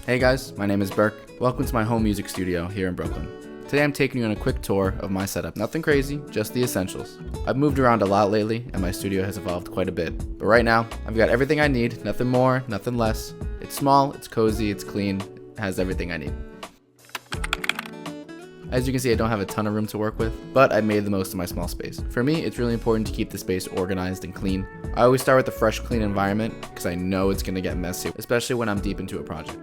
Hey guys, my name is Burke. Welcome to my home music studio here in Brooklyn. Today I'm taking you on a quick tour of my setup. Nothing crazy, just the essentials. I've moved around a lot lately and my studio has evolved quite a bit. But right now, I've got everything I need, nothing more, nothing less. It's small, it's cozy, it's clean, it has everything I need. As you can see, I don't have a ton of room to work with, but I made the most of my small space. For me, it's really important to keep the space organized and clean. I always start with a fresh, clean environment because I know it's going to get messy, especially when I'm deep into a project.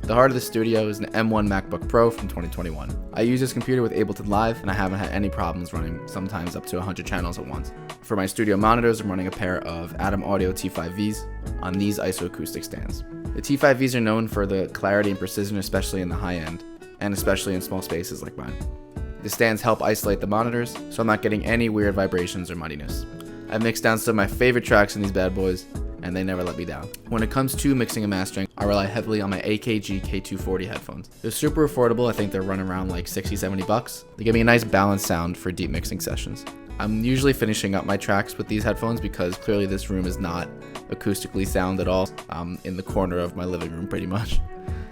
The heart of the studio is an M1 MacBook Pro from 2021. I use this computer with Ableton Live and I haven't had any problems running sometimes up to 100 channels at once. For my studio monitors, I'm running a pair of Adam Audio T5Vs on these isoacoustic stands. The T5Vs are known for the clarity and precision, especially in the high end, and especially in small spaces like mine. The stands help isolate the monitors, so I'm not getting any weird vibrations or muddiness. I've mixed down some of my favorite tracks in these bad boys, and they never let me down. When it comes to mixing and mastering, I rely heavily on my AKG K240 headphones. They're super affordable. I think they're running around like 60-70 bucks. They give me a nice balanced sound for deep mixing sessions. I'm usually finishing up my tracks with these headphones because clearly this room is not acoustically sound at all. I'm in the corner of my living room pretty much.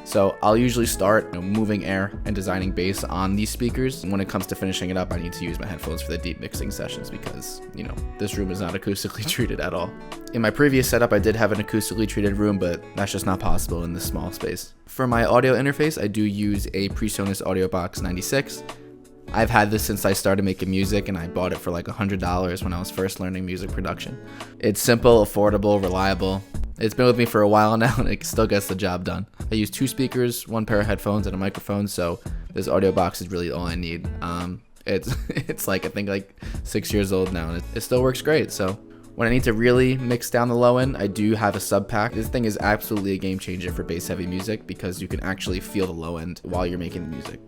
So I'll usually start moving air and designing bass on these speakers. And when it comes to finishing it up, I need to use my headphones for the deep mixing sessions because, this room is not acoustically treated at all. In my previous setup, I did have an acoustically treated room, but that's just not possible in this small space. For my audio interface, I do use a PreSonus Audio Box 96. I've had this since I started making music and I bought it for like $100 when I was first learning music production. It's simple, affordable, reliable. It's been with me for a while now and it still gets the job done. I use 2 speakers, 1 pair of headphones, and a microphone, so this audio box is really all I need. It's like, I think like 6 years old now and it still works great. So when I need to really mix down the low end, I do have a SubPac. This thing is absolutely a game changer for bass heavy music because you can actually feel the low end while you're making the music.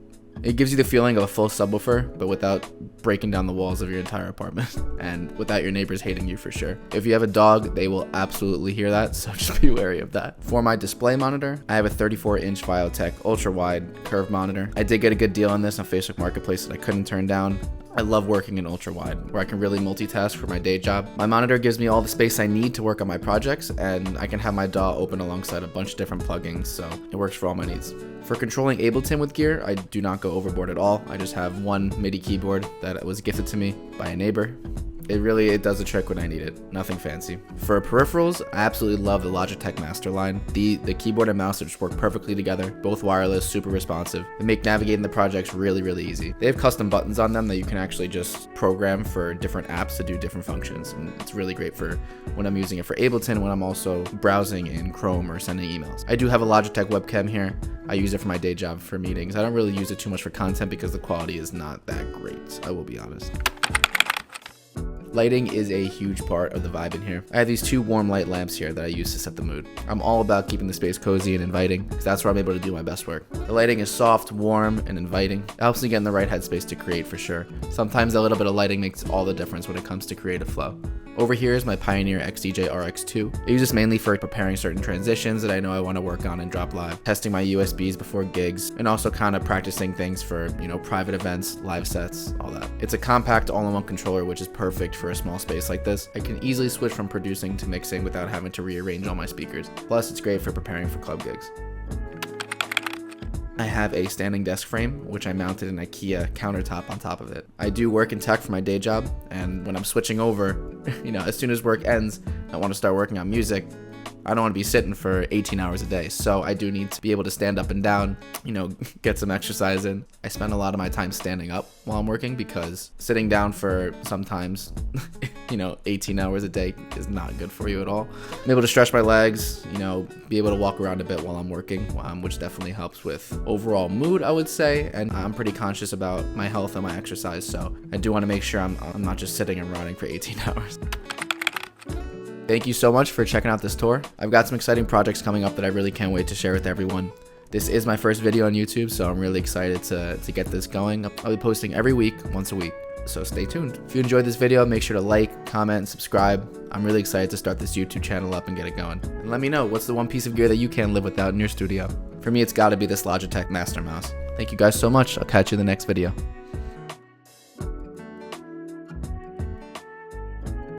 It gives you the feeling of a full subwoofer, but without breaking down the walls of your entire apartment and without your neighbors hating you for sure. If you have a dog, they will absolutely hear that, so just be wary of that. For my display monitor, I have a 34-inch Viotek ultra-wide curved monitor. I did get a good deal on this on Facebook Marketplace that I couldn't turn down. I love working in ultra-wide, where I can really multitask for my day job. My monitor gives me all the space I need to work on my projects, and I can have my DAW open alongside a bunch of different plugins, so it works for all my needs. For controlling Ableton with gear, I do not go overboard at all. I just have one MIDI keyboard that was gifted to me by a neighbor. It does the trick when I need it. Nothing fancy. For peripherals, I absolutely love the Logitech Master line. The keyboard and mouse just work perfectly together. Both wireless, super responsive. They make navigating the projects really, really easy. They have custom buttons on them that you can actually just program for different apps to do different functions. And it's really great for when I'm using it for Ableton, when I'm also browsing in Chrome or sending emails. I do have a Logitech webcam here. I use it for my day job for meetings. I don't really use it too much for content because the quality is not that great, I will be honest. Lighting is a huge part of the vibe in here. I have these 2 warm light lamps here that I use to set the mood. I'm all about keeping the space cozy and inviting because that's where I'm able to do my best work. The lighting is soft, warm, and inviting. It helps me get in the right headspace to create for sure. Sometimes a little bit of lighting makes all the difference when it comes to creative flow. Over here is my Pioneer XDJ RX2. I use this mainly for preparing certain transitions that I know I want to work on and drop live, testing my USBs before gigs, and also kind of practicing things for, private events, live sets, all that. It's a compact all-in-one controller, which is perfect for a small space like this. I can easily switch from producing to mixing without having to rearrange all my speakers. Plus, it's great for preparing for club gigs. I have a standing desk frame, which I mounted an IKEA countertop on top of it. I do work in tech for my day job, and when I'm switching over, as soon as work ends, I want to start working on music. I don't want to be sitting for 18 hours a day, so I do need to be able to stand up and down, get some exercise in. I spend a lot of my time standing up while I'm working because sitting down for sometimes, 18 hours a day is not good for you at all. I'm able to stretch my legs, be able to walk around a bit while I'm working, which definitely helps with overall mood, I would say, and I'm pretty conscious about my health and my exercise, so I do want to make sure I'm not just sitting and rotting for 18 hours. Thank you so much for checking out this tour. I've got some exciting projects coming up that I really can't wait to share with everyone. This is my first video on YouTube, so I'm really excited to get this going. I'll be posting every week, once a week, so stay tuned. If you enjoyed this video, make sure to like, comment, and subscribe. I'm really excited to start this YouTube channel up and get it going. And let me know, what's the one piece of gear that you can't live without in your studio? For me, it's gotta be this Logitech Master Mouse. Thank you guys so much. I'll catch you in the next video.